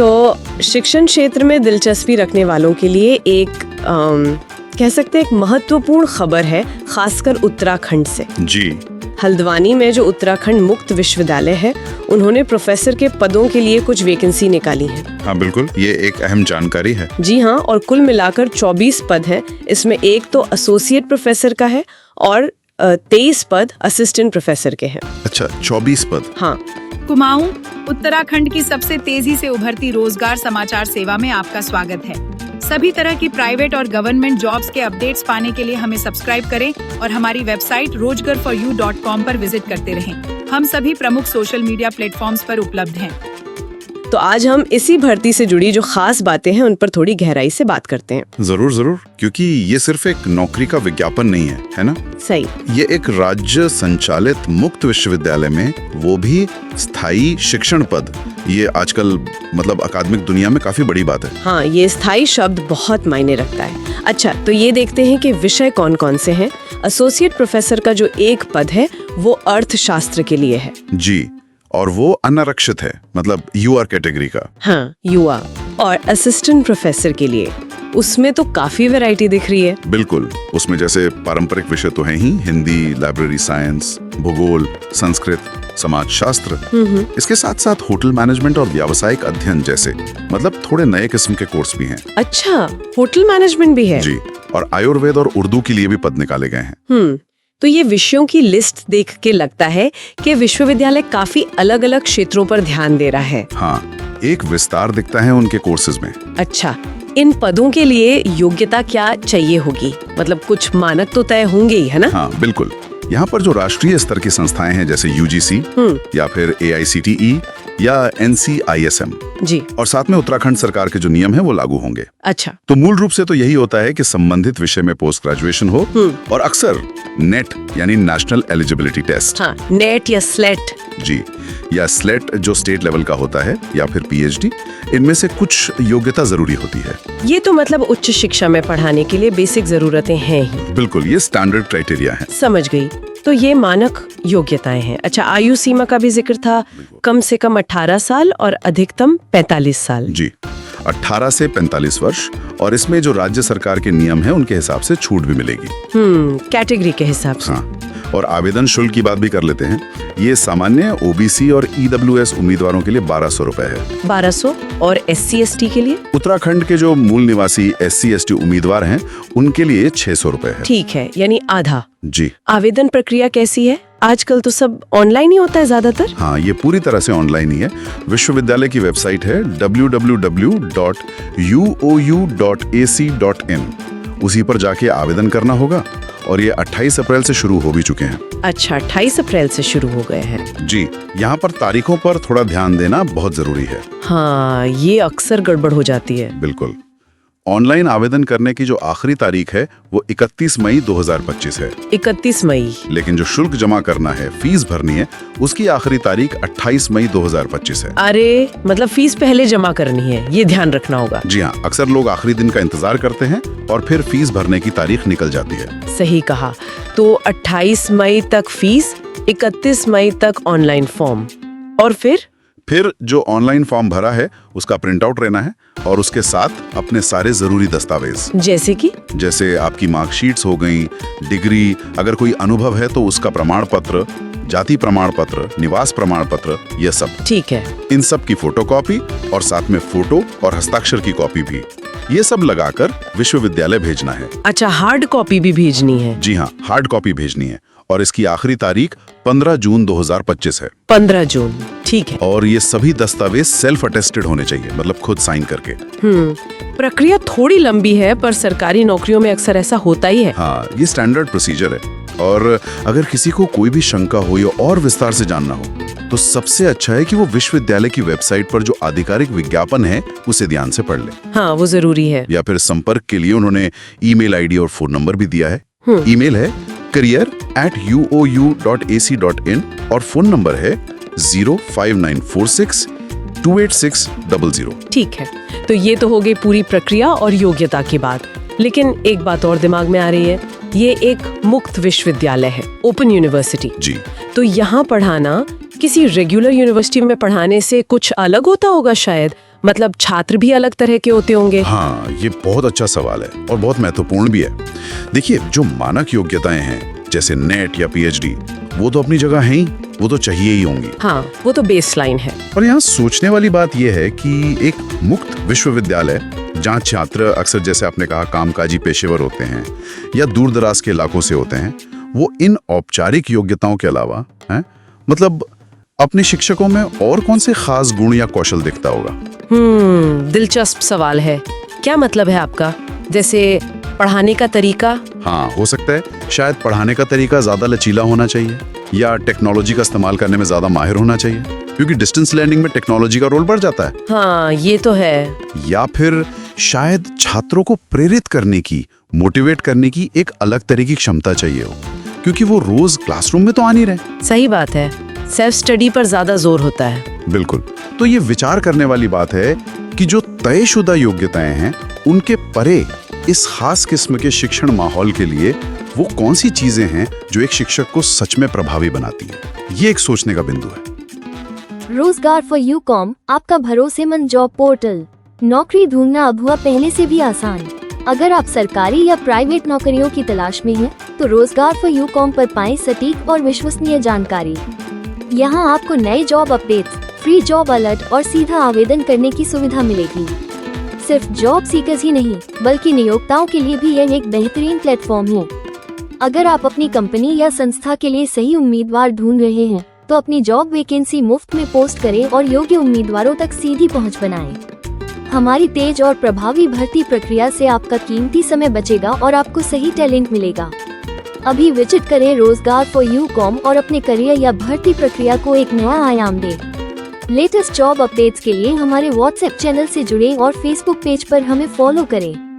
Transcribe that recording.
तो शिक्षण क्षेत्र में दिलचस्पी रखने वालों के लिए एक कह सकते हैं एक महत्वपूर्ण खबर है, खासकर उत्तराखंड से। जी। हल्द्वानी में जो उत्तराखंड मुक्त विश्वविद्यालय है, उन्होंने प्रोफेसर के पदों के लिए कुछ वैकेंसी निकाली है। हाँ बिल्कुल, ये एक अहम जानकारी है। जी हाँ, और कुल मिलाकर 24 पद हैं। इसमें एक तो एसोसिएट प्रोफेसर का है और 23 पद असिस्टेंट प्रोफेसर के हैं। अच्छा, 24 पद। हाँ। कुमाऊं, उत्तराखंड की सबसे तेजी से उभरती रोजगार समाचार सेवा में आपका स्वागत है। सभी तरह की प्राइवेट और गवर्नमेंट जॉब्स के अपडेट्स पाने के लिए हमें सब्सक्राइब करें और हमारी वेबसाइट rojgarforyou.com पर विजिट करते रहें। हम सभी प्रमुख सोशल मीडिया प्लेटफॉर्म्स पर उपलब्ध हैं। तो आज हम इसी भर्ती से जुड़ी जो खास बातें हैं उन पर थोड़ी गहराई से बात करते हैं। जरूर जरूर, क्योंकि ये सिर्फ एक नौकरी का विज्ञापन नहीं है ना? सही। ये एक राज्य संचालित मुक्त विश्वविद्यालय में वो भी स्थायी शिक्षण पद, ये आजकल मतलब अकादमिक दुनिया में काफी बड़ी बात है। हाँ, ये स्थायी शब्द बहुत मायने रखता है। अच्छा, तो ये देखते हैं कि विषय कौन कौन से हैं। एसोसिएट प्रोफेसर का जो एक पद है वो अर्थशास्त्र के लिए है। जी, और वो अनारक्षित है, मतलब यूआर कैटेगरी का। हाँ, युवा। और असिस्टेंट प्रोफेसर के लिए उसमें तो काफी वैरायटी दिख रही है। बिल्कुल, उसमें जैसे पारंपरिक विषय तो हैं ही, हिंदी, लाइब्रेरी साइंस, भूगोल, संस्कृत, समाजशास्त्र। इसके साथ साथ होटल मैनेजमेंट और व्यावसायिक अध्ययन जैसे मतलब थोड़े नए किस्म के कोर्स भी हैं। अच्छा, होटल मैनेजमेंट भी है? जी, और आयुर्वेद और उर्दू के लिए भी पद निकाले गए हैं। तो ये विषयों की लिस्ट देख के लगता है कि विश्वविद्यालय काफी अलग अलग क्षेत्रों पर ध्यान दे रहा है। हाँ, एक विस्तार दिखता है उनके कोर्सेज में। अच्छा, इन पदों के लिए योग्यता क्या चाहिए होगी? मतलब कुछ मानक तो तय होंगे ही, है ना? हाँ बिल्कुल, यहाँ पर जो राष्ट्रीय स्तर की संस्थाएं हैं जैसे यूजीसी या फिर AICTE या NCISM जी, और साथ में उत्तराखंड सरकार के जो नियम है वो लागू होंगे। अच्छा, तो मूल रूप से तो यही होता है कि संबंधित विषय में पोस्ट ग्रेजुएशन हो और अक्सर नेट यानी नेशनल एलिजिबिलिटी टेस्ट। हाँ, नेट या स्लेट। जी, या स्लेट जो स्टेट लेवल का होता है, या फिर PhD, इनमें से कुछ योग्यता जरूरी होती है। ये तो मतलब उच्च शिक्षा में पढ़ाने के लिए बेसिक जरूरतें हैं ही। बिल्कुल, ये स्टैंडर्ड क्राइटेरिया है। समझ गई। तो ये मानक योग्यताएं हैं। अच्छा, आयु सीमा का भी जिक्र था, कम से कम 18 साल और अधिकतम 45 साल। जी, 18 से 45 वर्ष, और इसमें जो राज्य सरकार के नियम है उनके हिसाब से छूट भी मिलेगी। कैटेगरी के हिसाब से। हाँ, और आवेदन शुल्क की बात भी कर लेते हैं। ये सामान्य OBC और EWS उम्मीदवारों के लिए 1200 रुपए है। 1200 और SC/ST के लिए? उत्तराखंड के जो मूल निवासी SC/ST उम्मीदवार हैं उनके लिए 600 रुपए है। ठीक है, यानी आधा। जी। आवेदन प्रक्रिया कैसी है? आजकल तो सब ऑनलाइन ही होता है ज्यादातर। हाँ, ये पूरी तरह से ऑनलाइन ही है। विश्वविद्यालय की वेबसाइट है www.uou.ac.in, उसी पर जाके आवेदन करना होगा, और ये 28 अप्रैल से शुरू हो भी चुके हैं। अच्छा, 28 अप्रैल से शुरू हो गए हैं। जी, यहाँ पर तारीखों पर थोड़ा ध्यान देना बहुत जरूरी है। हाँ, ये अक्सर गड़बड़ हो जाती है। बिल्कुल। ऑनलाइन आवेदन करने की जो आखिरी तारीख है वो 31 मई 2025 है। 31 मई। लेकिन जो शुल्क जमा करना है, फीस भरनी है, उसकी आखिरी तारीख 28 मई 2025 है। अरे, मतलब फीस पहले जमा करनी है, ये ध्यान रखना होगा। जी हाँ, अक्सर लोग आखिरी दिन का इंतजार करते हैं और फिर फीस भरने की तारीख निकल जाती है। सही कहा। तो 28 मई तक फीस, 31 मई तक ऑनलाइन फॉर्म, और फिर जो ऑनलाइन फॉर्म भरा है उसका प्रिंट आउट लेना है और उसके साथ अपने सारे जरूरी दस्तावेज, जैसे आपकी मार्कशीट्स हो गई, डिग्री, अगर कोई अनुभव है तो उसका प्रमाण पत्र, जाति प्रमाण पत्र, निवास प्रमाण पत्र, ये सब। ठीक है। इन सब की फोटोकॉपी और साथ में फोटो और हस्ताक्षर की कॉपी भी, ये सब लगाकर विश्वविद्यालय भेजना है। अच्छा, हार्ड कॉपी भी भेजनी है? जी हाँ, हार्ड कॉपी भेजनी है, और इसकी आखिरी तारीख 15 जून 2025 है। 15 जून, ठीक है। और ये सभी दस्तावेज सेल्फ अटेस्टेड होने चाहिए, मतलब खुद साइन करके। प्रक्रिया थोड़ी लंबी है, पर सरकारी नौकरियों में अक्सर ऐसा होता ही है। हाँ, ये स्टैंडर्ड प्रोसीजर है। और अगर किसी को कोई भी शंका हो या और विस्तार से जानना हो, तो सबसे अच्छा है कि वो विश्वविद्यालय की वेबसाइट पर जो आधिकारिक विज्ञापन है उसे ध्यान से पढ़ ले। हाँ, वो जरूरी है। या फिर संपर्क के लिए उन्होंने ईमेल ID और फोन नंबर भी दिया है। ईमेल है career@uou.ac.in और फोन नंबर है 05946286000। ठीक है, तो ये तो हो गई पूरी प्रक्रिया और योग्यता की बात। लेकिन एक बात और दिमाग में आ रही है, ये एक मुक्त विश्वविद्यालय है, ओपन यूनिवर्सिटी। जी। तो यहाँ पढ़ाना किसी रेगुलर यूनिवर्सिटी में पढ़ाने से कुछ अलग होता होगा शायद। मतलब छात्र भी अलग तरह के होते होंगे? हाँ, ये बहुत अच्छा सवाल है और बहुत महत्वपूर्ण भी है। देखिए, जो मानक योग्यताएं हैं जैसे नेट या पीएचडी, वो तो अपनी जगह है ही, वो तो चाहिए ही होंगी। हाँ, वो तो बेसलाइन है। और यहाँ सोचने वाली बात यह है कि एक मुक्त विश्वविद्यालय जहाँ छात्र अक्सर, जैसे आपने कहा, कामकाजी पेशेवर होते हैं या दूर दराज के इलाकों से होते हैं, वो इन औपचारिक योग्यताओं के अलावा हैं, मतलब अपने शिक्षकों में और कौन से खास गुण या कौशल दिखता होगा? दिलचस्प सवाल है। क्या मतलब है आपका? जैसे पढ़ाने का तरीका? हाँ, हो सकता है शायद पढ़ाने का तरीका ज्यादा लचीला होना चाहिए या टेक्नोलॉजी का इस्तेमाल करने में ज्यादा माहिर होना चाहिए, क्योंकि डिस्टेंस लर्निंग में टेक्नोलॉजी का रोल बढ़ जाता है। हाँ, ये तो है। या फिर शायद छात्रों को प्रेरित करने की, मोटिवेट करने की एक अलग तरह की क्षमता चाहिए हो, क्योंकि वो रोज क्लासरूम में तो आ नहीं रहे। सही बात है, सेल्फ स्टडी पर ज्यादा जोर होता है। बिल्कुल। तो ये विचार करने वाली बात है कि जो तयशुदा योग्यताएं हैं, उनके परे इस खास किस्म के शिक्षण माहौल के लिए वो कौन सी चीजें हैं जो एक शिक्षक को सच में प्रभावी बनाती हैं। ये एक सोचने का बिंदु है। रोजगार फॉर यूकॉम, आपका भरोसेमंद जॉब पोर्टल। नौकरी ढूंढना अब हुआ पहले से भी आसान। अगर आप सरकारी या प्राइवेट नौकरियों की तलाश में हैं, तो रोजगार फॉर यूकॉम पर पाएं सटीक और विश्वसनीय जानकारी। यहाँ आपको नए job updates, free job alert और सीधा आवेदन करने की सुविधा मिलेगी। सिर्फ जॉब सीकर्स ही नहीं, बल्कि नियोक्ताओं के लिए भी यह एक बेहतरीन प्लेटफॉर्म है। अगर आप अपनी कंपनी या संस्था के लिए सही उम्मीदवार ढूंढ रहे हैं, तो अपनी जॉब वैकेंसी मुफ्त में पोस्ट करें और योग्य उम्मीदवारों तक सीधी पहुंच बनाएं। हमारी तेज और प्रभावी भर्ती प्रक्रिया से आपका कीमती समय बचेगा और आपको सही टैलेंट मिलेगा। अभी विजिट करें रोजगार फॉर यूकॉम और अपने करियर या भर्ती प्रक्रिया को एक नया आयाम दें। लेटेस्ट जॉब अपडेट्स के लिए हमारे व्हाट्सएप चैनल से जुड़ें और फेसबुक पेज पर हमें फॉलो करें।